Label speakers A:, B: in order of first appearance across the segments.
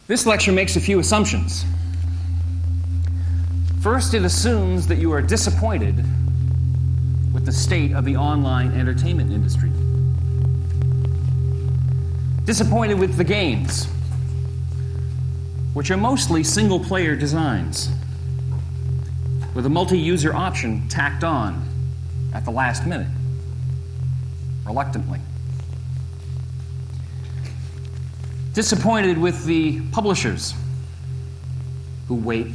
A: This lecture makes a few assumptions. First, it assumes that you are disappointed with the state of the online entertainment industry. Disappointed with the games, which are mostly single-player designs, with a multi-user option tacked on at the last minute, reluctantly. Disappointed with the publishers who wait,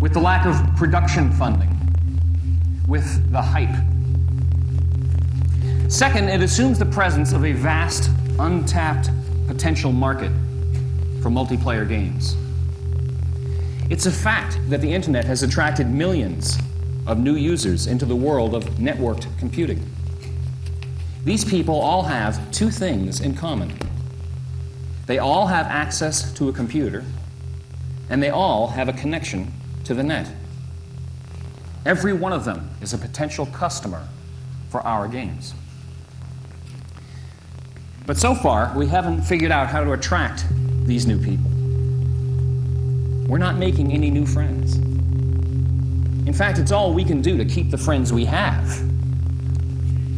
A: with the lack of production funding, with the hype. Second, it assumes the presence of a vast, untapped potential market for multiplayer games. It's a fact that the internet has attracted millions of new users into the world of networked computing. These people all have two things in common. They all have access to a computer, and they all have a connection to the net. Every one of them is a potential customer for our games. But so far, we haven't figured out how to attract these new people. We're not making any new friends. In fact, it's all we can do to keep the friends we have,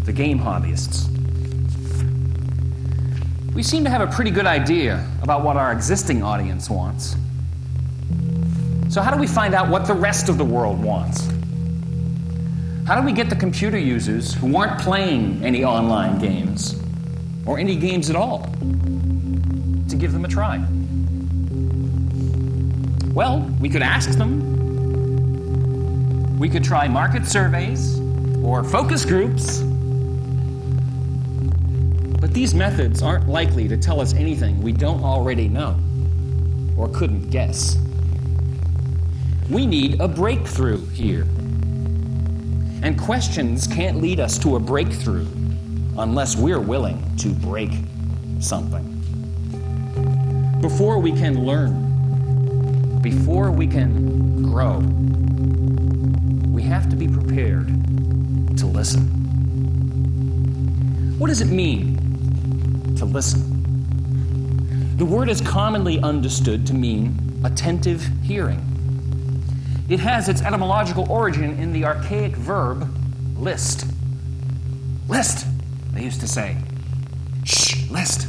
A: the game hobbyists. We seem to have a pretty good idea about what our existing audience wants. So how do we find out what the rest of the world wants? How do we get the computer users who aren't playing any online games, or any games at all, to give them a try? Well, we could ask them. We could try market surveys or focus groups. But these methods aren't likely to tell us anything we don't already know or couldn't guess. We need a breakthrough here. And questions can't lead us to a breakthrough unless we're willing to break something. Before we can learn, before we can grow, we have to be prepared to listen. What does it mean to listen? The word is commonly understood to mean attentive hearing. It has its etymological origin in the archaic verb list. List, they used to say. Shh, list.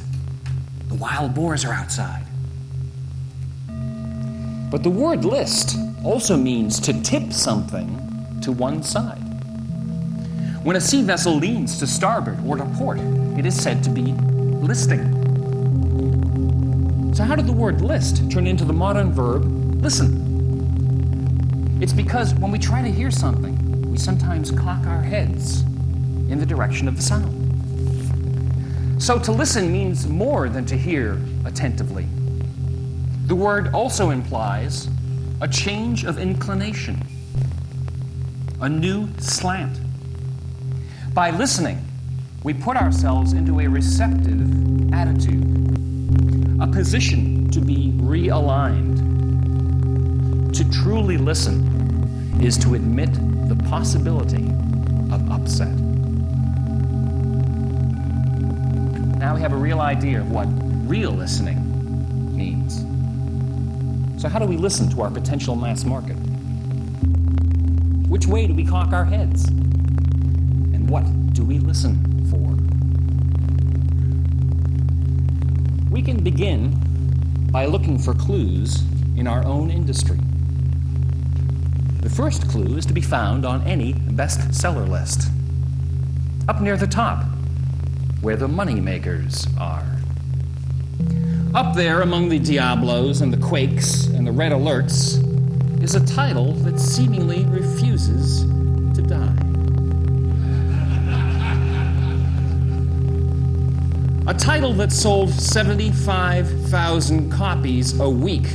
A: The wild boars are outside. But the word list also means to tip something to one side. When a sea vessel leans to starboard or to port, it is said to be listing. So how did the word list turn into the modern verb listen? It's because when we try to hear something, we sometimes cock our heads in the direction of the sound. So to listen means more than to hear attentively. The word also implies a change of inclination, a new slant. By listening, we put ourselves into a receptive attitude, a position to be realigned. To truly listen is to admit the possibility of upset. Now we have a real idea of what real listening means. So how do we listen to our potential mass market? Which way do we cock our heads? And what do we listen for? We can begin by looking for clues in our own industry. The first clue is to be found on any bestseller list, up near the top, where the money makers are. Up there among the Diablos and the Quakes and the Red Alerts is a title that seemingly refuses to die. A title that sold 75,000 copies a week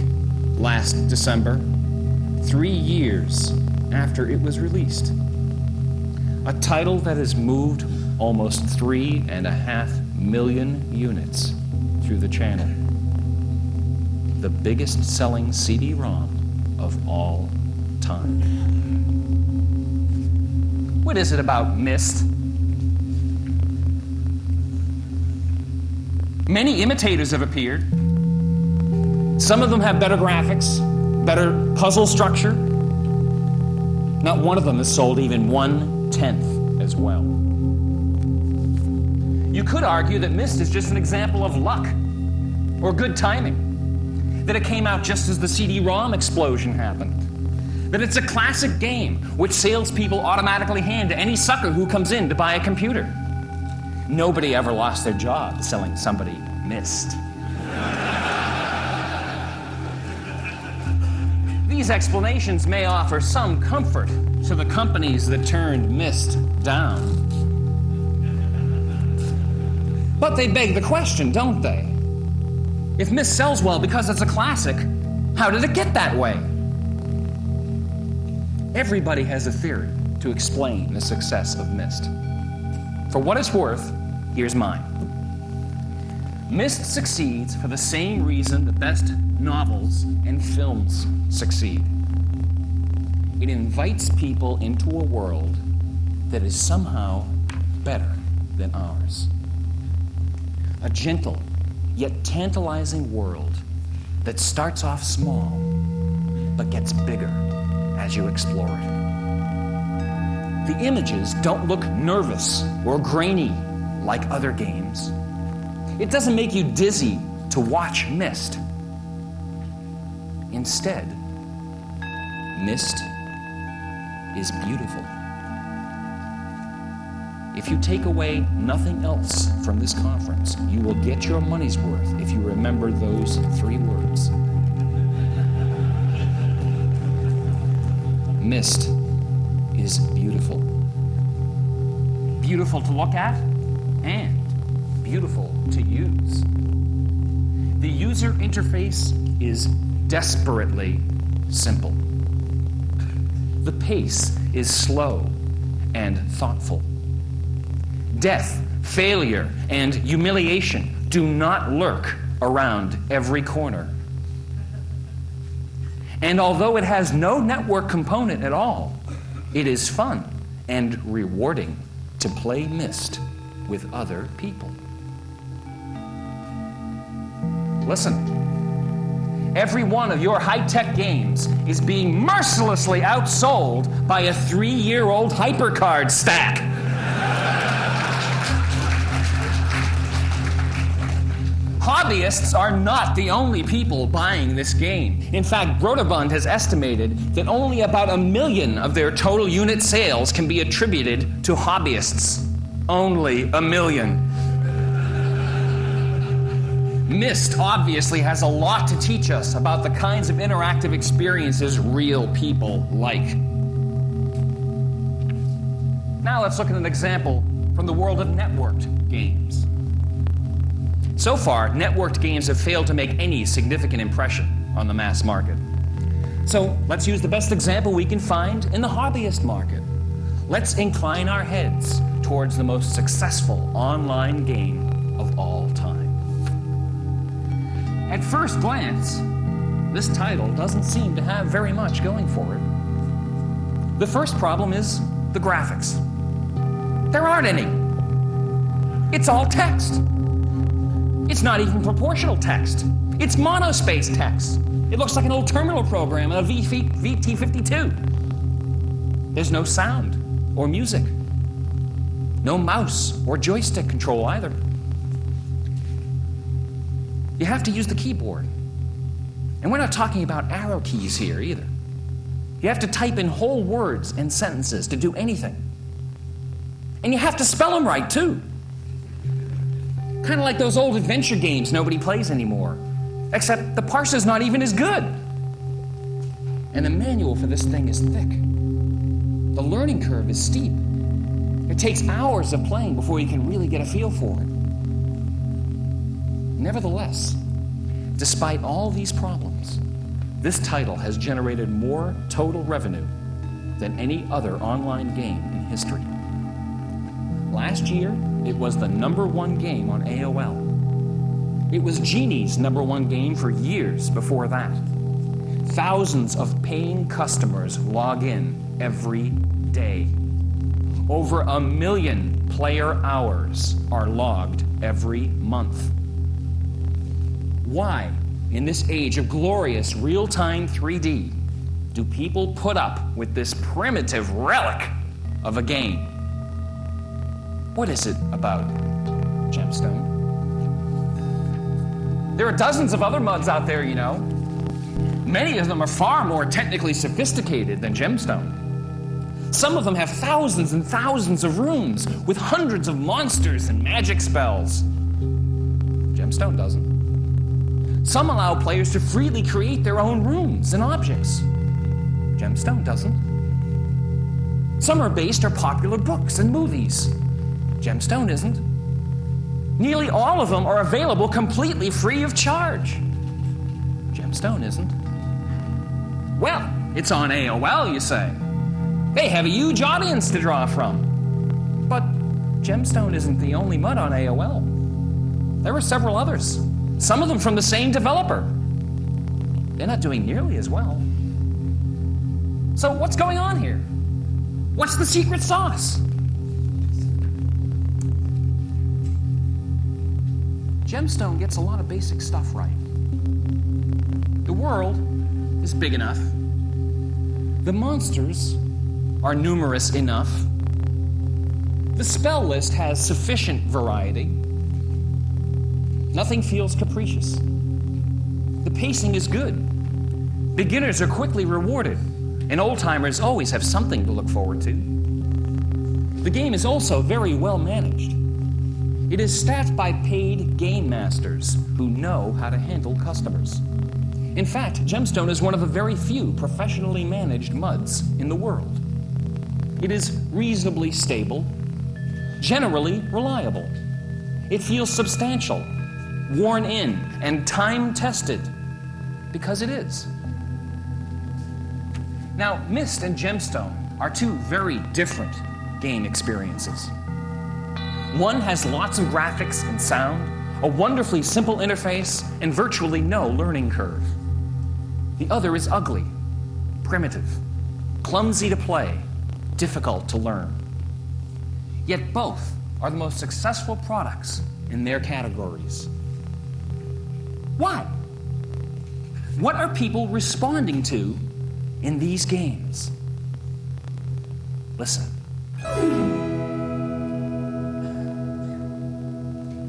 A: last December, 3 years after it was released. A title that has moved almost 3.5 million units through the channel. The biggest selling CD-ROM of all time. What is it about Myst? Many imitators have appeared. Some of them have better graphics, better puzzle structure. Not one of them has sold even 1/10 as well. You could argue that Myst is just an example of luck or good timing, that it came out just as the CD-ROM explosion happened, that it's a classic game which salespeople automatically hand to any sucker who comes in to buy a computer. Nobody ever lost their job selling somebody Myst. These explanations may offer some comfort to the companies that turned Myst down. But they beg the question, don't they? If Myst sells well because it's a classic, how did it get that way? Everybody has a theory to explain the success of Myst. For what it's worth, here's mine. Myst succeeds for the same reason the best novels and films succeed. It invites people into a world that is somehow better than ours. A gentle, yet tantalizing world that starts off small, but gets bigger as you explore it. The images don't look nervous or grainy like other games. It doesn't make you dizzy to watch Myst. Instead, Myst is beautiful. If you take away nothing else from this conference, you will get your money's worth if you remember those 3 words. Myst is beautiful. Beautiful to look at and beautiful to use. The user interface is desperately simple. The pace is slow and thoughtful. Death, failure, and humiliation do not lurk around every corner. And although it has no network component at all, it is fun and rewarding to play Myst with other people. Listen, every one of your high-tech games is being mercilessly outsold by a 3-year-old HyperCard stack. Hobbyists are not the only people buying this game. In fact, Broderbund has estimated that only about 1 million of their total unit sales can be attributed to hobbyists. Only 1 million. Myst obviously has a lot to teach us about the kinds of interactive experiences real people like. Now let's look at an example from the world of networked games. So far, networked games have failed to make any significant impression on the mass market. So let's use the best example we can find in the hobbyist market. Let's incline our heads towards the most successful online game of all time. At first glance, this title doesn't seem to have very much going for it. The first problem is the graphics. There aren't any. It's all text. It's not even proportional text. It's monospace text. It looks like an old terminal program in a VT52. There's no sound or music. No mouse or joystick control either. You have to use the keyboard. And we're not talking about arrow keys here either. You have to type in whole words and sentences to do anything. And you have to spell them right, too. Kind of like those old adventure games nobody plays anymore. Except the parser's not even as good. And the manual for this thing is thick. The learning curve is steep. It takes hours of playing before you can really get a feel for it. Nevertheless, despite all these problems, this title has generated more total revenue than any other online game in history. Last year, it was the #1 game on AOL. It was Genie's #1 game for years before that. Thousands of paying customers log in every day. Over 1 million player hours are logged every month. Why, in this age of glorious real-time 3D, do people put up with this primitive relic of a game? What is it about Gemstone? There are dozens of other MUDs out there, you know. Many of them are far more technically sophisticated than Gemstone. Some of them have thousands and thousands of rooms with hundreds of monsters and magic spells. Gemstone doesn't. Some allow players to freely create their own rooms and objects. Gemstone doesn't. Some are based on popular books and movies. Gemstone isn't. Nearly all of them are available completely free of charge. Gemstone isn't. Well, it's on AOL, you say. They have a huge audience to draw from. But Gemstone isn't the only MUD on AOL. There are several others, some of them from the same developer. They're not doing nearly as well. So what's going on here? What's the secret sauce? Gemstone gets a lot of basic stuff right. The world is big enough. The monsters are numerous enough. The spell list has sufficient variety. Nothing feels capricious. The pacing is good. Beginners are quickly rewarded, and old-timers always have something to look forward to. The game is also very well managed. It is staffed by paid game masters who know how to handle customers. In fact, Gemstone is one of the very few professionally managed MUDs in the world. It is reasonably stable, generally reliable. It feels substantial, worn in, and time-tested, because it is. Now, Myst and Gemstone are two very different game experiences. One has lots of graphics and sound, a wonderfully simple interface, and virtually no learning curve. The other is ugly, primitive, clumsy to play, difficult to learn. Yet both are the most successful products in their categories. Why? What are people responding to in these games? Listen.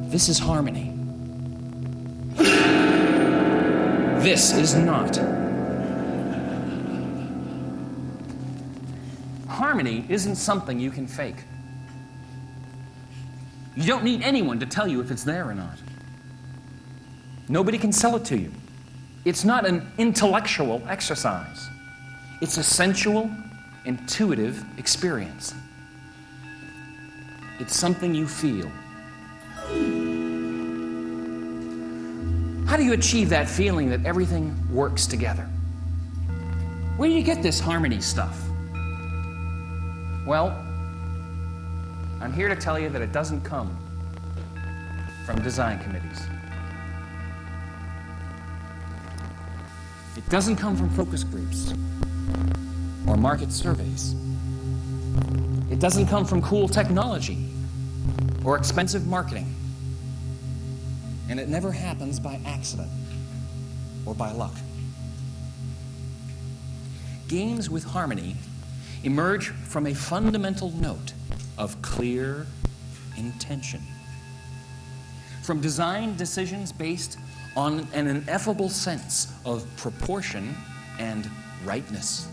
A: This is harmony. This is not. Harmony isn't something you can fake. You don't need anyone to tell you if it's there or not. Nobody can sell it to you. It's not an intellectual exercise. It's a sensual, intuitive experience. It's something you feel. How do you achieve that feeling that everything works together? Where do you get this harmony stuff? Well, I'm here to tell you that it doesn't come from design committees. It doesn't come from focus groups or market surveys. It doesn't come from cool technology or expensive marketing. And it never happens by accident or by luck. Games with harmony emerge from a fundamental note of clear intention. From design decisions based on an ineffable sense of proportion and rightness.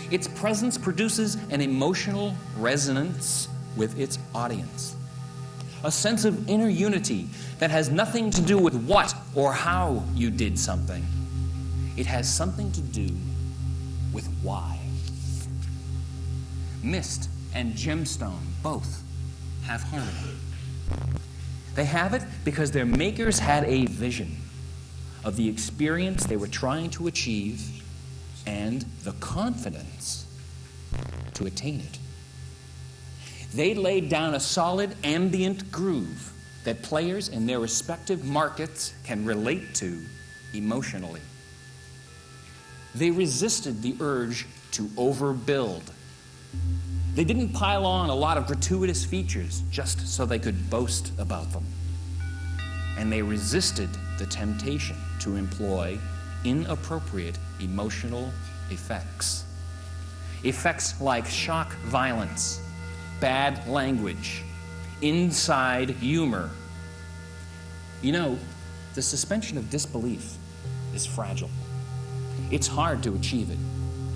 A: Its presence produces an emotional resonance with its audience. A sense of inner unity that has nothing to do with what or how you did something. It has something to do with why. Myst and Gemstone both have harmony. They have it because their makers had a vision of the experience they were trying to achieve and the confidence to attain it. They laid down a solid ambient groove that players in their respective markets can relate to emotionally. They resisted the urge to overbuild. They didn't pile on a lot of gratuitous features just so they could boast about them. and they resisted the temptation to employ inappropriate emotional effects. Effects like shock violence, bad language, inside humor. You know, the suspension of disbelief is fragile. It's hard to achieve it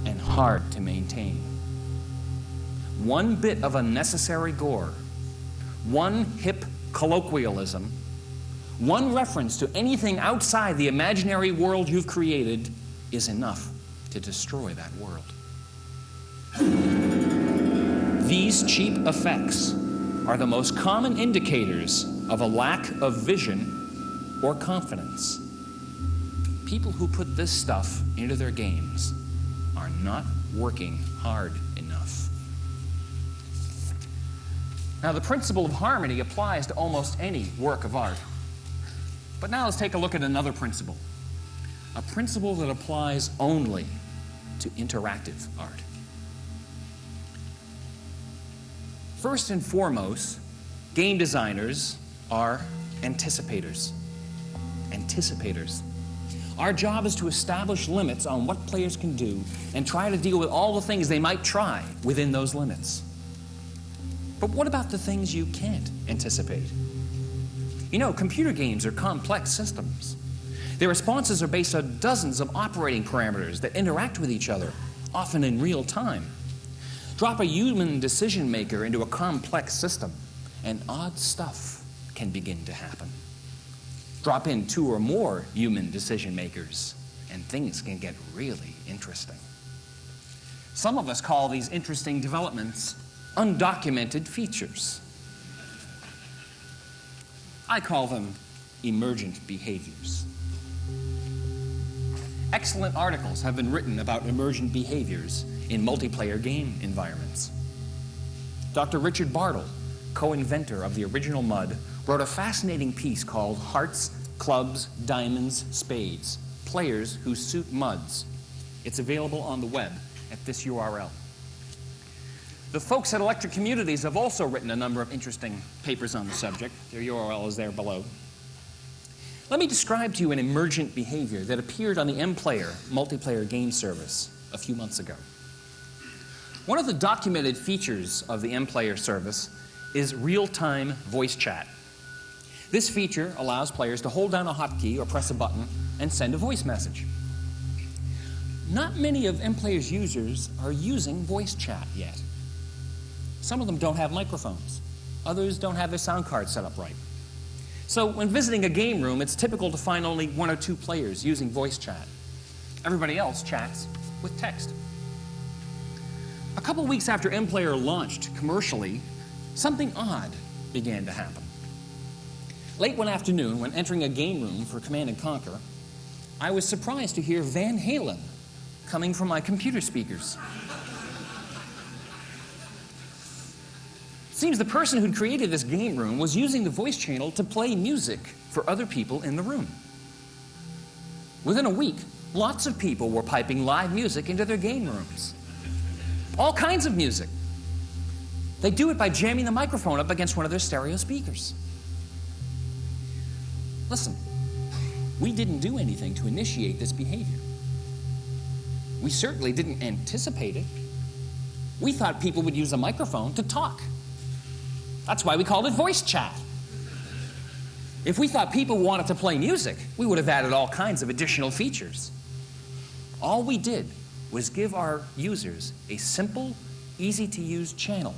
A: and hard to maintain. One bit of unnecessary gore, one hip colloquialism, one reference to anything outside the imaginary world you've created is enough to destroy that world. These cheap effects are the most common indicators of a lack of vision or confidence. People who put this stuff into their games are not working hard enough. Now, the principle of harmony applies to almost any work of art. But now let's take a look at another principle, a principle that applies only to interactive art. First and foremost, game designers are anticipators. Anticipators. Our job is to establish limits on what players can do and try to deal with all the things they might try within those limits. But what about the things you can't anticipate? You know, computer games are complex systems. Their responses are based on dozens of operating parameters that interact with each other, often in real time. Drop a human decision maker into a complex system, and odd stuff can begin to happen. Drop in 2 or more human decision makers, and things can get really interesting. Some of us call these interesting developments undocumented features. I call them emergent behaviors. Excellent articles have been written about emergent behaviors in multiplayer game environments. Dr. Richard Bartle, co-inventor of the original MUD, wrote a fascinating piece called Hearts, Clubs, Diamonds, Spades, Players Who Suit MUDs. It's available on the web at this URL. The folks at Electric Communities have also written a number of interesting papers on the subject. Their URL is there below. Let me describe to you an emergent behavior that appeared on the M-Player multiplayer game service a few months ago. One of the documented features of the M-Player service is real-time voice chat. This feature allows players to hold down a hotkey or press a button and send a voice message. Not many of M-Player's users are using voice chat yet. Some of them don't have microphones. Others don't have their sound card set up right. So when visiting a game room, it's typical to find only 1 or 2 players using voice chat. Everybody else chats with text. A couple weeks after M-Player launched commercially, something odd began to happen. Late one afternoon, when entering a game room for Command & Conquer, I was surprised to hear Van Halen coming from my computer speakers. Seems the person who'd created this game room was using the voice channel to play music for other people in the room. Within a week, lots of people were piping live music into their game rooms. All kinds of music. They do it by jamming the microphone up against one of their stereo speakers. Listen, we didn't do anything to initiate this behavior. We certainly didn't anticipate it. We thought people would use a microphone to talk. That's why we called it voice chat. If we thought people wanted to play music, we would have added all kinds of additional features. All we did was give our users a simple, easy-to-use channel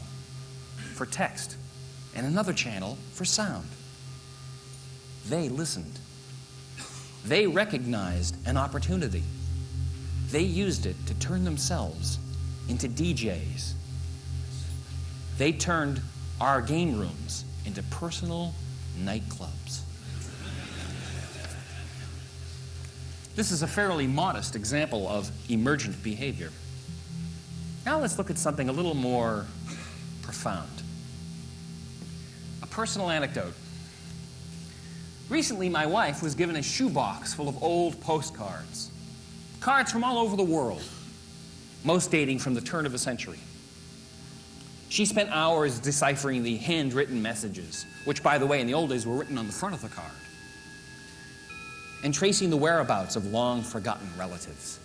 A: for text and another channel for sound. They listened. They recognized an opportunity. They used it to turn themselves into DJs. They turned our game rooms into personal nightclubs. This is a fairly modest example of emergent behavior. Now let's look at something a little more profound. A personal anecdote. Recently, my wife was given a shoebox full of old postcards. Cards from all over the world, most dating from the turn of the century. She spent hours deciphering the handwritten messages, which, by the way, in the old days were written on the front of the card. and tracing the whereabouts of long-forgotten relatives.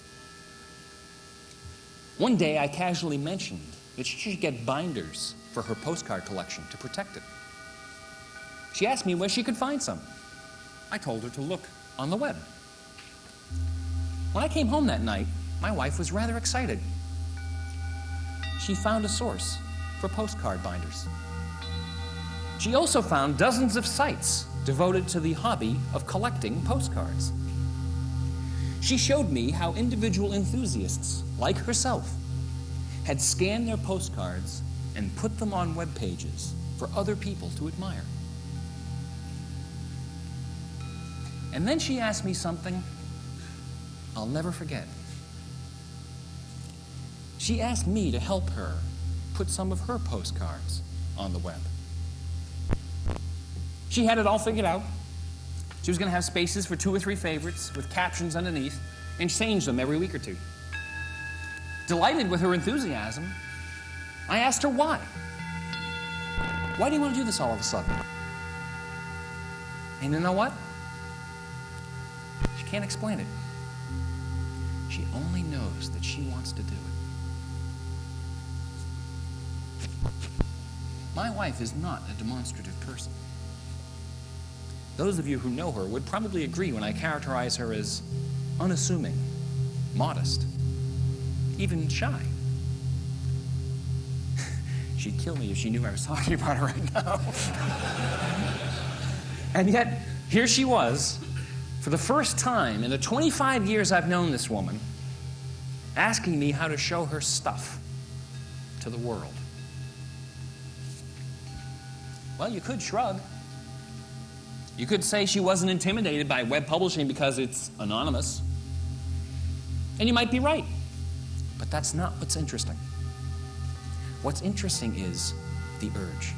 A: One day, I casually mentioned that she should get binders for her postcard collection to protect it. She asked me where she could find some. I told her to look on the web. When I came home that night, my wife was rather excited. She found a source for postcard binders. She also found dozens of sites devoted to the hobby of collecting postcards. She showed me how individual enthusiasts, like herself, had scanned their postcards and put them on web pages for other people to admire. And then she asked me something I'll never forget. She asked me to help her put some of her postcards on the web. She had it all figured out. She was going to have spaces for 2 or 3 favorites with captions underneath and change them every week or two. Delighted with her enthusiasm, I asked her why. Why do you want to do this all of a sudden? And you know what? She can't explain it. She only knows that she wants to do it. My wife is not a demonstrative person. Those of you who know her would probably agree when I characterize her as unassuming, modest, even shy. She'd kill me if she knew I was talking about her right now. And yet, here she was, for the first time in the 25 years I've known this woman, asking me how to show her stuff to the world. Well, you could shrug. You could say she wasn't intimidated by web publishing because it's anonymous. And you might be right. But that's not what's interesting. What's interesting is the urge.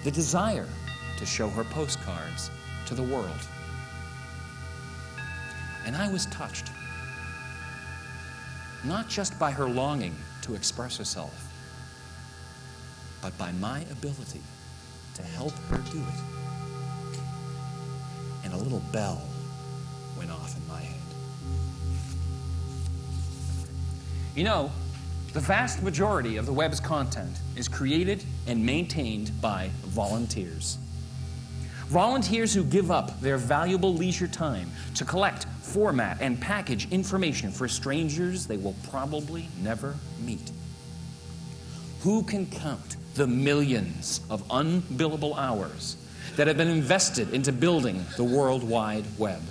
A: The desire to show her postcards to the world. And I was touched. Not just by her longing to express herself, but by my ability to help her do it. And a little bell went off in my head. You know, the vast majority of the web's content is created and maintained by volunteers. Volunteers who give up their valuable leisure time to collect, format, and package information for strangers they will probably never meet. Who can count the millions of unbillable hours that have been invested into building the World Wide Web?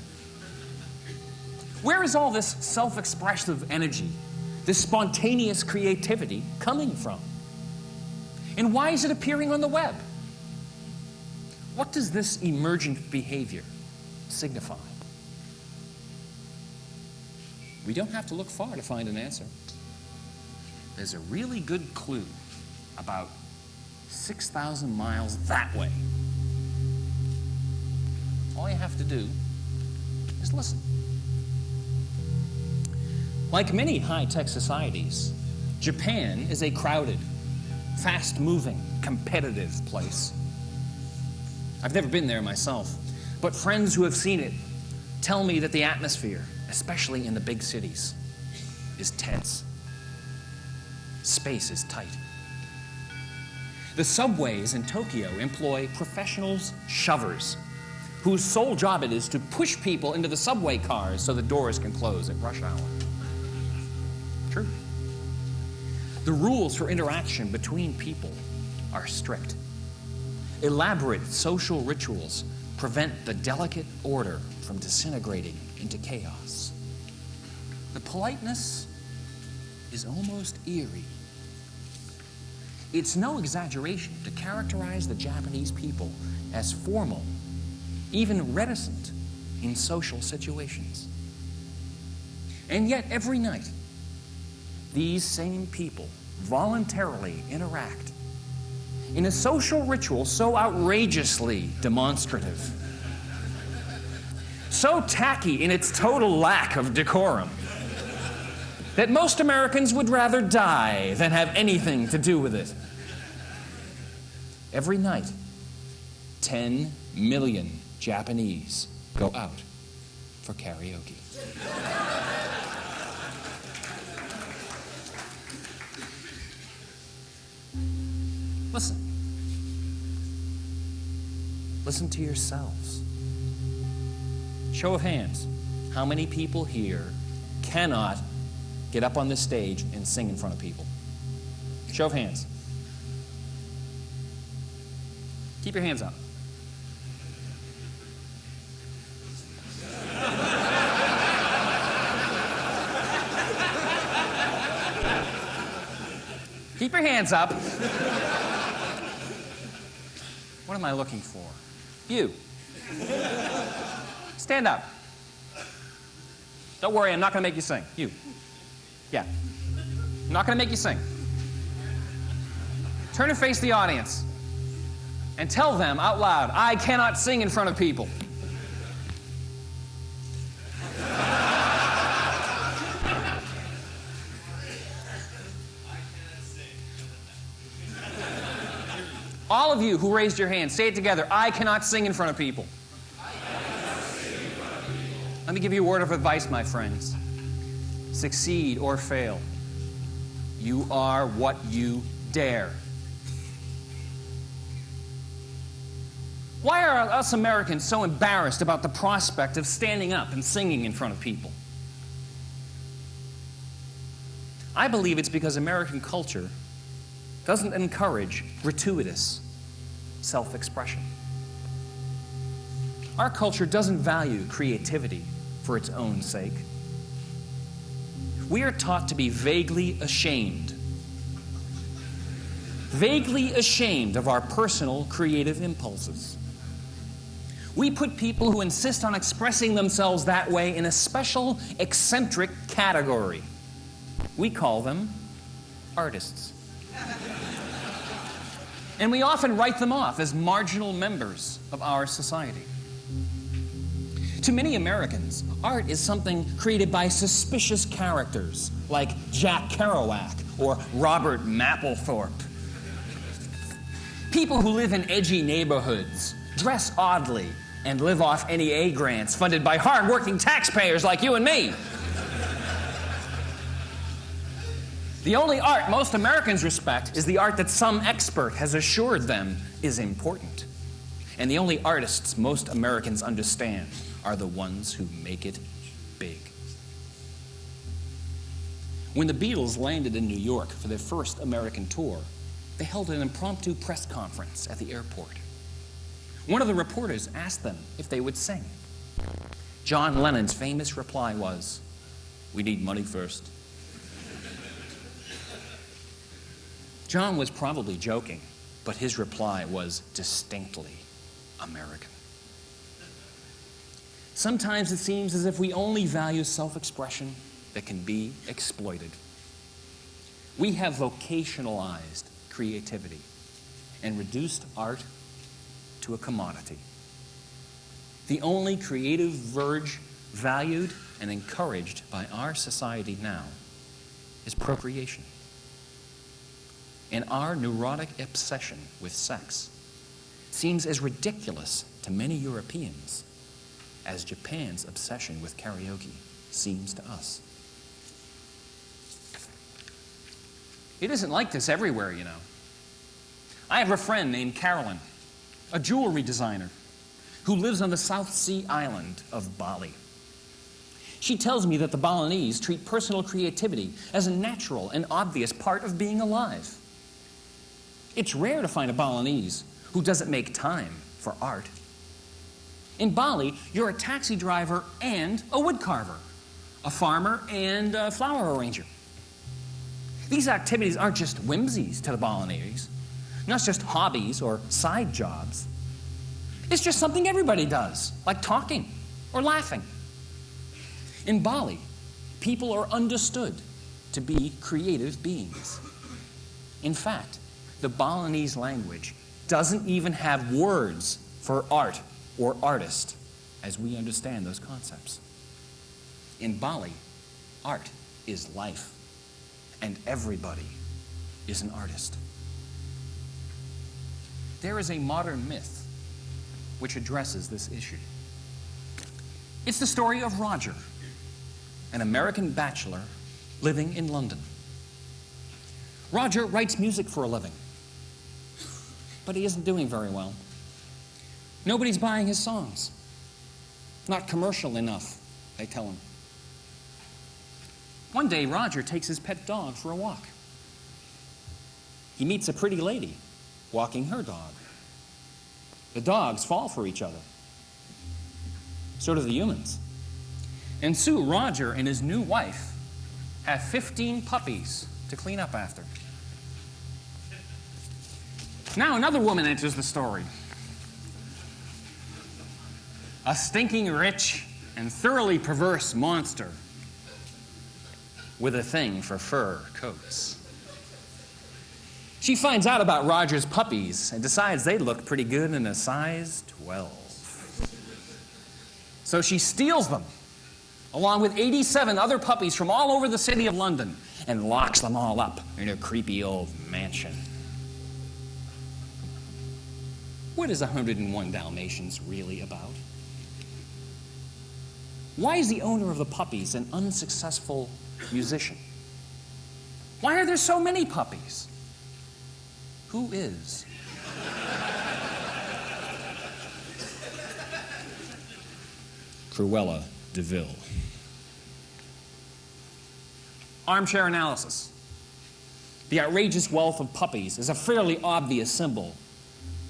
A: Where is all this self-expressive energy, this spontaneous creativity coming from? And why is it appearing on the web? What does this emergent behavior signify? We don't have to look far to find an answer. There's a really good clue about 6,000 miles that way. All you have to do is listen. Like many high-tech societies, Japan is a crowded, fast-moving, competitive place. I've never been there myself, but friends who have seen it tell me that the atmosphere, especially in the big cities, is tense. Space is tight. The subways in Tokyo employ professionals shovers, whose sole job it is to push people into the subway cars so the doors can close at rush hour. True. The rules for interaction between people are strict. Elaborate social rituals prevent the delicate order from disintegrating into chaos. The politeness is almost eerie. It's no exaggeration to characterize the Japanese people as formal, even reticent in social situations. And yet every night, these same people voluntarily interact in a social ritual so outrageously demonstrative, so tacky in its total lack of decorum, that most Americans would rather die than have anything to do with it. Every night, 10 million Japanese go out for karaoke. Listen. Listen to yourselves. Show of hands. How many people here cannot get up on this stage and sing in front of people? Show of hands. Keep your hands up. Keep your hands up. What am I looking for? You. Stand up. Don't worry, I'm not going to make you sing. You. Yeah. I'm not going to make you sing. Turn and face the audience and tell them out loud, I cannot sing in front of people. All of you who raised your hand, say it together. I cannot sing in front of people. Let me give you a word of advice, my friends. Succeed or fail. You are what you dare. Why are us Americans so embarrassed about the prospect of standing up and singing in front of people? I believe it's because American culture doesn't encourage gratuitous self-expression. Our culture doesn't value creativity for its own sake. We are taught to be vaguely ashamed of our personal creative impulses. We put people who insist on expressing themselves that way in a special, eccentric category. We call them artists. And we often write them off as marginal members of our society. To many Americans, art is something created by suspicious characters like Jack Kerouac or Robert Mapplethorpe. People who live in edgy neighborhoods, dress oddly, and live off NEA grants funded by hard-working taxpayers like you and me. The only art most Americans respect is the art that some expert has assured them is important. And the only artists most Americans understand are the ones who make it big. When the Beatles landed in New York for their first American tour, they held an impromptu press conference at the airport. One of the reporters asked them if they would sing. John Lennon's famous reply was, "We need money first." John was probably joking, but his reply was distinctly American. Sometimes it seems as if we only value self-expression that can be exploited. We have vocationalized creativity and reduced art to a commodity. The only creative verge valued and encouraged by our society now is procreation. And our neurotic obsession with sex seems as ridiculous to many Europeans as Japan's obsession with karaoke seems to us. It isn't like this everywhere, you know. I have a friend named Carolyn, a jewelry designer, who lives on the South Sea island of Bali. She tells me that the Balinese treat personal creativity as a natural and obvious part of being alive. It's rare to find a Balinese who doesn't make time for art. In Bali, you're a taxi driver and a woodcarver, a farmer and a flower arranger. These activities aren't just whimsies to the Balinese, not just hobbies or side jobs. It's just something everybody does, like talking or laughing. In Bali, people are understood to be creative beings. In fact, the Balinese language doesn't even have words for art or artist as we understand those concepts. In Bali, art is life, and everybody is an artist. There is a modern myth which addresses this issue. It's the story of Roger, an American bachelor living in London. Roger writes music for a living, but he isn't doing very well. Nobody's buying his songs. Not commercial enough, they tell him. One day, Roger takes his pet dog for a walk. He meets a pretty lady walking her dog. The dogs fall for each other. So do the humans. And soon, Roger and his new wife have 15 puppies to clean up after. Now another woman enters the story. A stinking rich and thoroughly perverse monster with a thing for fur coats. She finds out about Roger's puppies and decides they look pretty good in a size 12. So she steals them, along with 87 other puppies from all over the city of London, and locks them all up in her creepy old mansion. What is 101 Dalmatians really about? Why is the owner of the puppies an unsuccessful musician? Why are there so many puppies? Who is? Cruella de Vil. Armchair analysis. The outrageous wealth of puppies is a fairly obvious symbol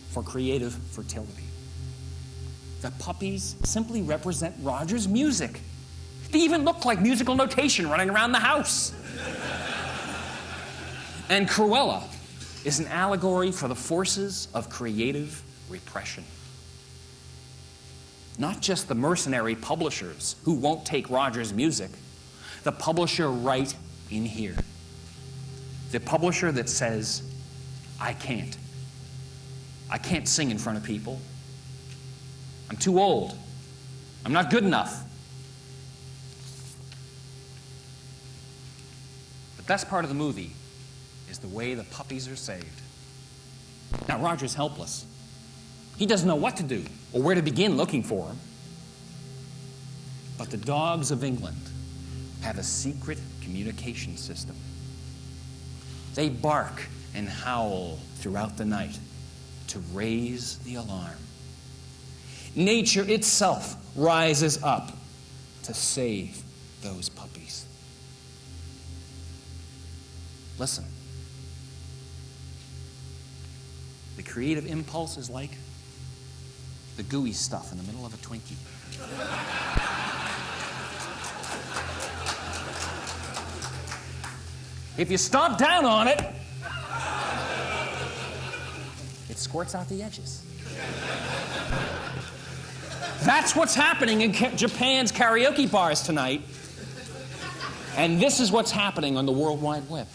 A: for creative fertility. The puppies simply represent Roger's music. They even look like musical notation running around the house. And Cruella is an allegory for the forces of creative repression. Not just the mercenary publishers who won't take Roger's music, the publisher right in here. The publisher that says, I can't sing in front of people. I'm too old. I'm not good enough. The best part of the movie is the way the puppies are saved. Now, Roger's helpless. He doesn't know what to do or where to begin looking for him. But the dogs of England have a secret communication system. They bark and howl throughout the night to raise the alarm. Nature itself rises up to save those puppies. Listen. The creative impulse is like the gooey stuff in the middle of a Twinkie. If you stomp down on it, it squirts out the edges. That's what's happening in Japan's karaoke bars tonight. And this is what's happening on the World Wide Web.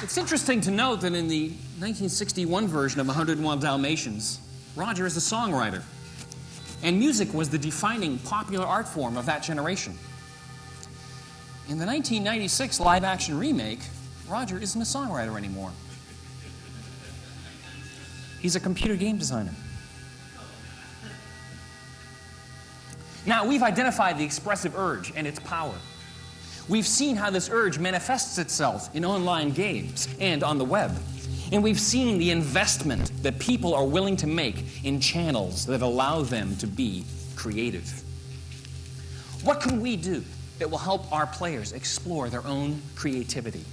A: It's interesting to note that in the 1961 version of 101 Dalmatians, Roger is the songwriter. And music was the defining popular art form of that generation. In the 1996 live-action remake, Roger isn't a songwriter anymore. He's a computer game designer. Now, we've identified the expressive urge and its power. We've seen how this urge manifests itself in online games and on the web. And we've seen the investment that people are willing to make in channels that allow them to be creative. What can we do that will help our players explore their own creativity?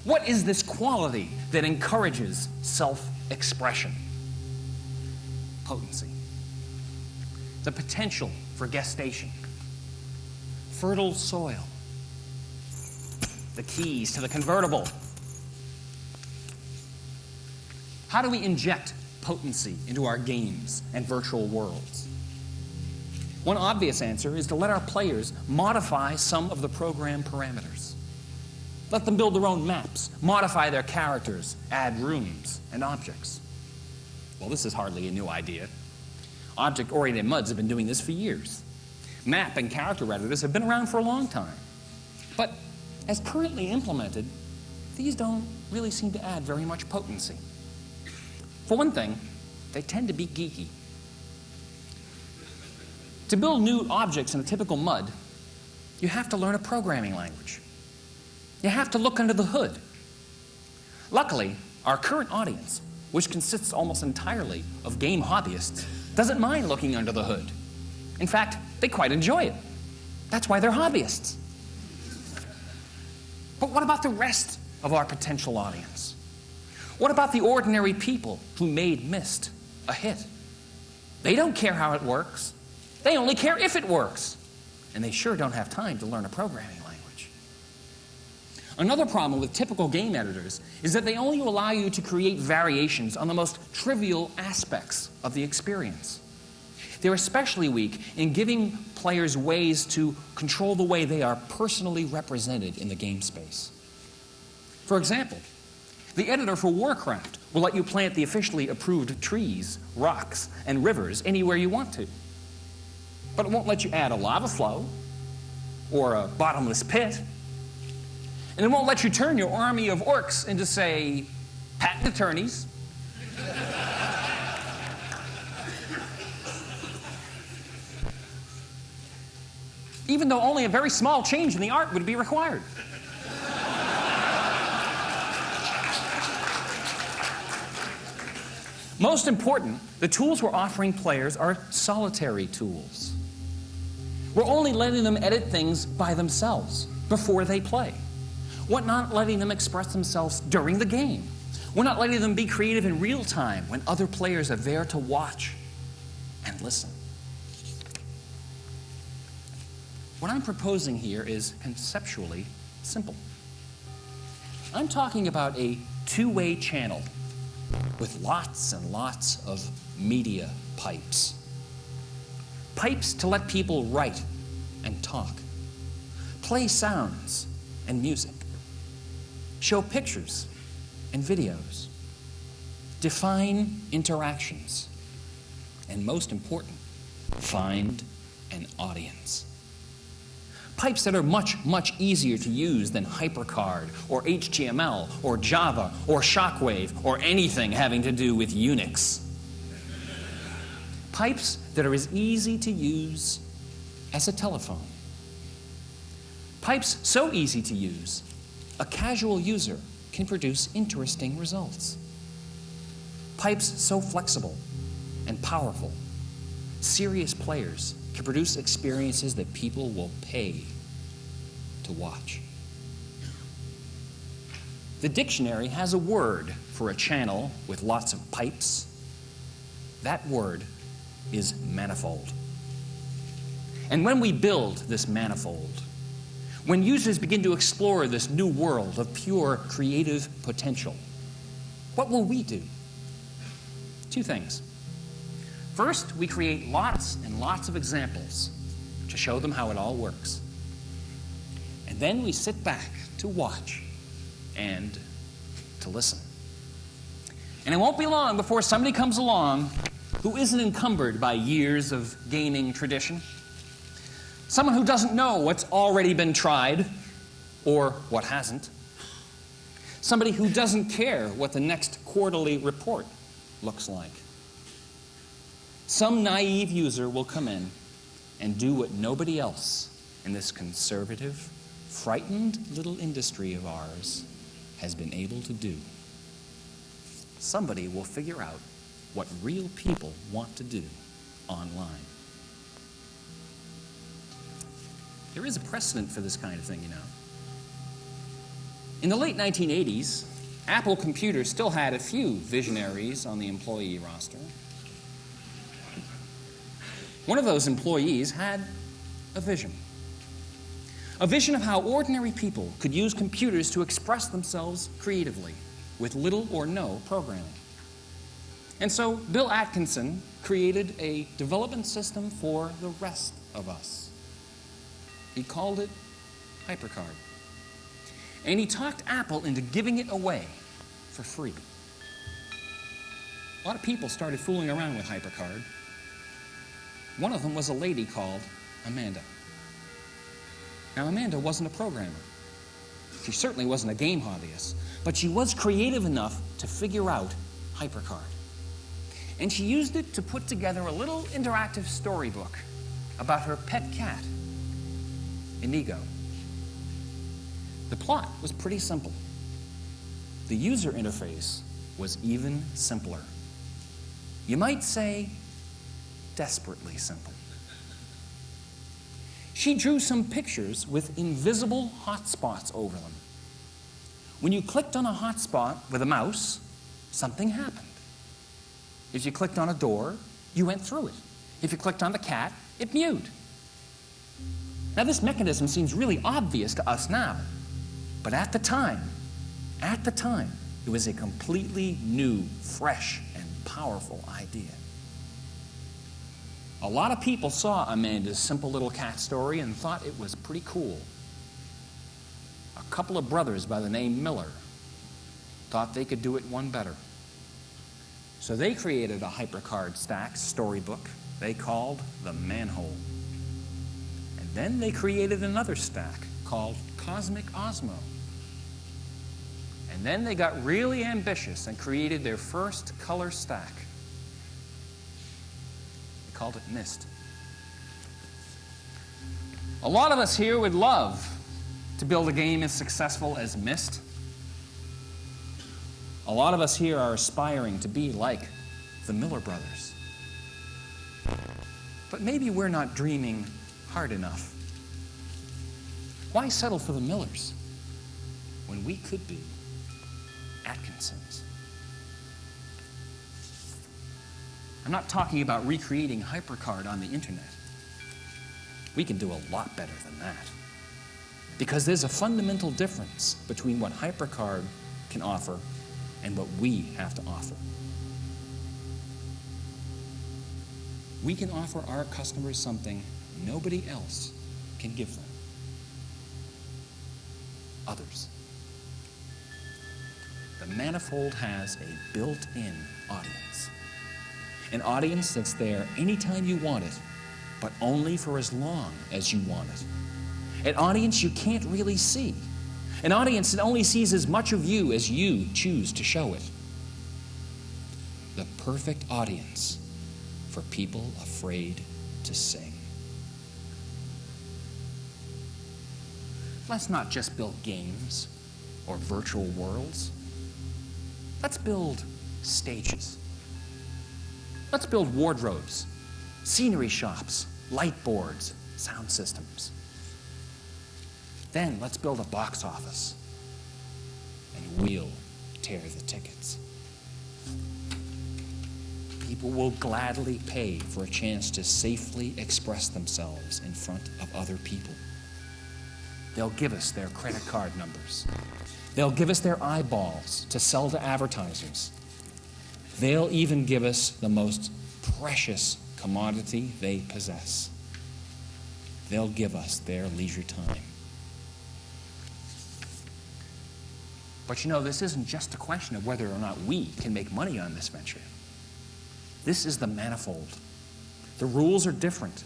A: What is this quality that encourages self-expression? Potency. The potential for gestation. Fertile soil. The keys to the convertible. How do we inject potency into our games and virtual worlds? One obvious answer is to let our players modify some of the program parameters. Let them build their own maps, modify their characters, add rooms and objects. Well, this is hardly a new idea. Object-oriented MUDs have been doing this for years. Map and character editors have been around for a long time. But As currently implemented, these don't really seem to add very much potency. For one thing, they tend to be geeky. To build new objects in a typical MUD, you have to learn a programming language. You have to look under the hood. Luckily, our current audience, which consists almost entirely of game hobbyists, doesn't mind looking under the hood. In fact, they quite enjoy it. That's why they're hobbyists. But what about the rest of our potential audience? What about the ordinary people who made Myst a hit? They don't care how it works. They only care if it works. And they sure don't have time to learn a programming language. Another problem with typical game editors is that they only allow you to create variations on the most trivial aspects of the experience. They're especially weak in giving players ways to control the way they are personally represented in the game space. For example, the editor for Warcraft will let you plant the officially approved trees, rocks, and rivers anywhere you want to. But it won't let you add a lava flow or a bottomless pit. And it won't let you turn your army of orcs into, say, patent attorneys. Even though only a very small change in the art would be required. Most important, the tools we're offering players are solitary tools. We're only letting them edit things by themselves before they play. We're not letting them express themselves during the game. We're not letting them be creative in real time when other players are there to watch and listen. What I'm proposing here is conceptually simple. I'm talking about a two-way channel with lots and lots of media pipes. Pipes to let people write and talk, play sounds and music, show pictures and videos, define interactions, and most important, find an audience. Pipes that are much, much easier to use than HyperCard or HTML or Java or Shockwave or anything having to do with Unix. Pipes that are as easy to use as a telephone. Pipes so easy to use, a casual user can produce interesting results. Pipes so flexible and powerful, serious players can produce experiences that people will pay to watch. The dictionary has a word for a channel with lots of pipes. That word is manifold. And when we build this manifold, when users begin to explore this new world of pure creative potential, what will we do? Two things. First, we create lots and lots of examples to show them how it all works. And then we sit back to watch and to listen. And it won't be long before somebody comes along who isn't encumbered by years of gaming tradition. Someone who doesn't know what's already been tried or what hasn't. Somebody who doesn't care what the next quarterly report looks like. Some naive user will come in and do what nobody else in this conservative, frightened little industry of ours has been able to do. Somebody will figure out what real people want to do online. There is a precedent for this kind of thing, you know. In the late 1980s, Apple Computers still had a few visionaries on the employee roster. One of those employees had a vision of how ordinary people could use computers to express themselves creatively with little or no programming. And so Bill Atkinson created a development system for the rest of us. He called it HyperCard. And he talked Apple into giving it away for free. A lot of people started fooling around with HyperCard. One of them was a lady called Amanda. Now, Amanda wasn't a programmer. She certainly wasn't a game hobbyist, but she was creative enough to figure out HyperCard. And she used it to put together a little interactive storybook about her pet cat, Inigo. The plot was pretty simple. The user interface was even simpler. You might say, desperately simple. She drew some pictures with invisible hotspots over them. When you clicked on a hotspot with a mouse, something happened. If you clicked on a door, you went through it. If you clicked on the cat, it mewed. Now, this mechanism seems really obvious to us now, but at the time, it was a completely new, fresh, and powerful idea. A lot of people saw Amanda's simple little cat story and thought it was pretty cool. A couple of brothers by the name Miller thought they could do it one better. So they created a HyperCard stack storybook they called the Manhole. And then they created another stack called Cosmic Osmo. And then they got really ambitious and created their first color stack. They called it Mist. A lot of us here would love to build a game as successful as Mist. A lot of us here are aspiring to be like the Miller brothers. But maybe we're not dreaming hard enough. Why settle for the Millers when we could be Atkinsons? I'm not talking about recreating HyperCard on the internet. We can do a lot better than that. Because there's a fundamental difference between what HyperCard can offer and what we have to offer. We can offer our customers something nobody else can give them. Others. The Manifold has a built-in audience. An audience that's there anytime you want it, but only for as long as you want it. An audience you can't really see. An audience that only sees as much of you as you choose to show it. The perfect audience for people afraid to sing. Let's not just build games or virtual worlds. Let's build stages. Let's build wardrobes, scenery shops, light boards, sound systems. Then let's build a box office, and we'll tear the tickets. People will gladly pay for a chance to safely express themselves in front of other people. They'll give us their credit card numbers. They'll give us their eyeballs to sell to advertisers. They'll even give us the most precious commodity they possess. They'll give us their leisure time. But you know, this isn't just a question of whether or not we can make money on this venture. This is the Manifold. The rules are different.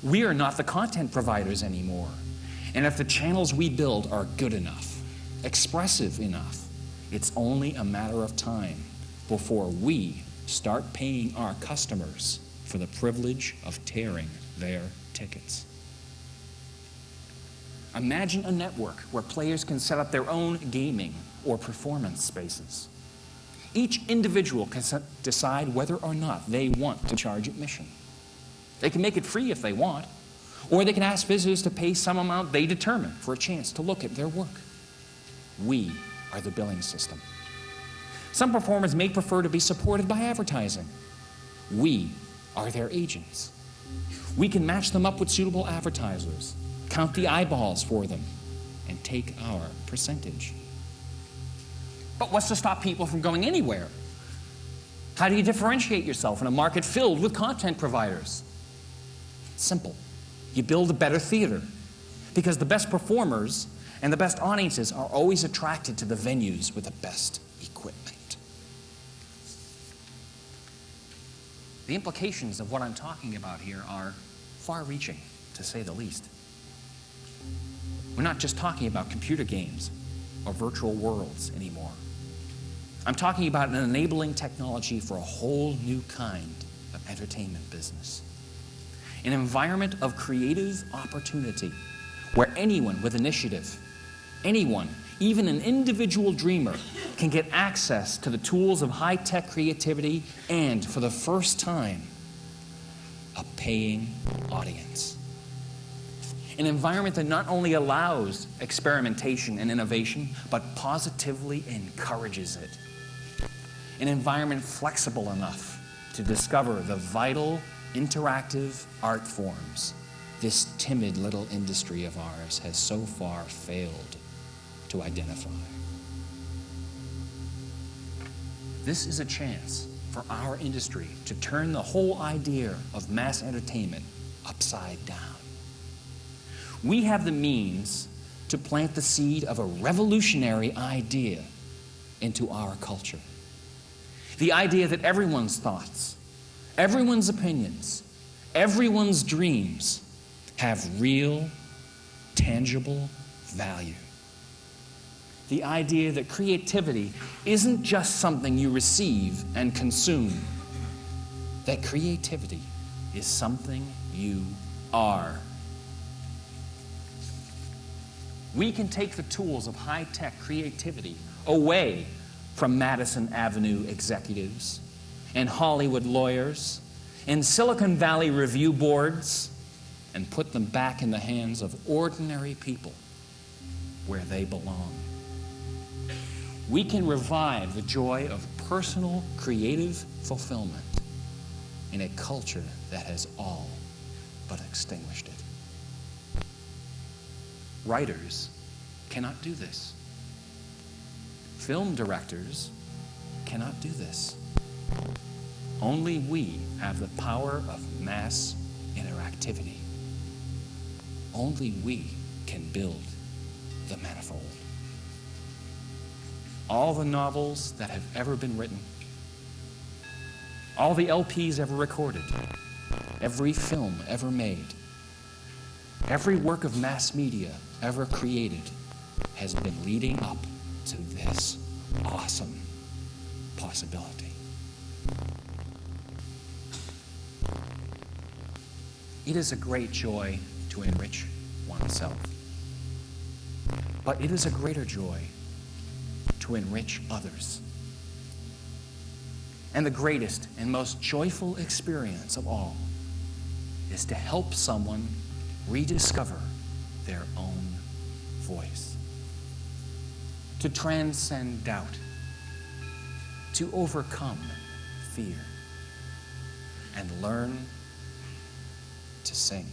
A: We are not the content providers anymore. And if the channels we build are good enough, expressive enough, it's only a matter of time before we start paying our customers for the privilege of tearing their tickets. Imagine a network where players can set up their own gaming or performance spaces. Each individual can decide whether or not they want to charge admission. They can make it free if they want, or they can ask visitors to pay some amount they determine for a chance to look at their work. We are the billing system. Some performers may prefer to be supported by advertising. We are their agents. We can match them up with suitable advertisers, count the eyeballs for them, and take our percentage. But what's to stop people from going anywhere? How do you differentiate yourself in a market filled with content providers? Simple. You build a better theater, because the best performers and the best audiences are always attracted to the venues with the best equipment. The implications of what I'm talking about here are far-reaching, to say the least. We're not just talking about computer games or virtual worlds anymore. I'm talking about an enabling technology for a whole new kind of entertainment business. An environment of creative opportunity where anyone with initiative, anyone, even an individual dreamer, can get access to the tools of high-tech creativity and, for the first time, a paying audience. An environment that not only allows experimentation and innovation, but positively encourages it. An environment flexible enough to discover the vital, interactive art forms this timid little industry of ours has so far failed to identify. This is a chance for our industry to turn the whole idea of mass entertainment upside down. We have the means to plant the seed of a revolutionary idea into our culture. The idea that everyone's thoughts, everyone's opinions, everyone's dreams have real, tangible value. The idea that creativity isn't just something you receive and consume, that creativity is something you are. We can take the tools of high-tech creativity away from Madison Avenue executives and Hollywood lawyers and Silicon Valley review boards and put them back in the hands of ordinary people where they belong. We can revive the joy of personal creative fulfillment in a culture that has all but extinguished it. Writers cannot do this. Film directors cannot do this. Only we have the power of mass interactivity. Only we can build the manifold. All the novels that have ever been written, all the LPs ever recorded, every film ever made, every work of mass media ever created has been leading up to this awesome possibility. It is a great joy to enrich oneself, but it is a greater joy to enrich others. And the greatest and most joyful experience of all is to help someone rediscover their own voice, to transcend doubt, to overcome fear, and learn to sing.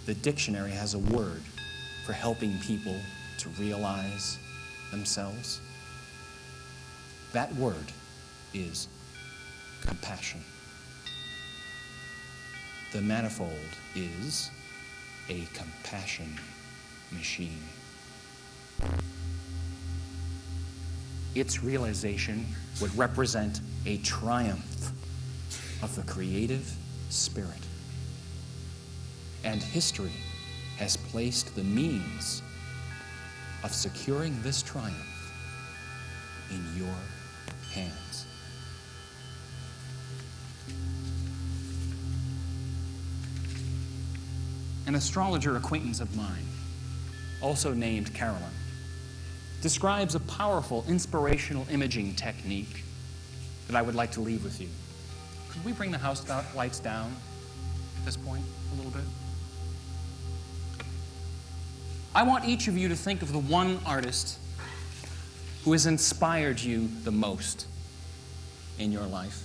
A: The dictionary has a word for helping people to realize themselves. That word is compassion. The manifold is a compassion machine. Its realization would represent a triumph of the creative spirit. And history has placed the means of securing this triumph in your hands. An astrologer acquaintance of mine, also named Carolyn, describes a powerful inspirational imaging technique that I would like to leave with you. Could we bring the house lights down at this point a little bit? I want each of you to think of the one artist who has inspired you the most in your life.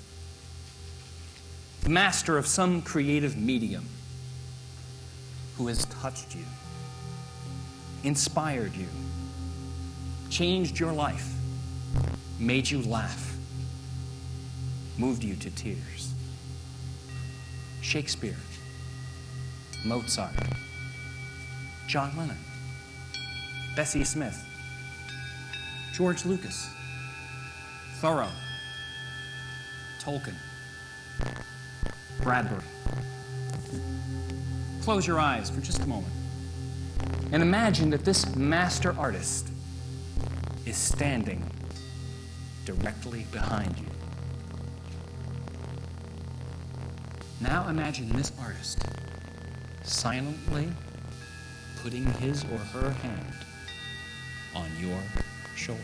A: The master of some creative medium who has touched you, inspired you, changed your life, made you laugh, moved you to tears. Shakespeare, Mozart, John Lennon, Bessie Smith, George Lucas, Thoreau, Tolkien, Bradbury. Close your eyes for just a moment. And imagine that this master artist is standing directly behind you. Now imagine this artist silently putting his or her hand on your shoulder.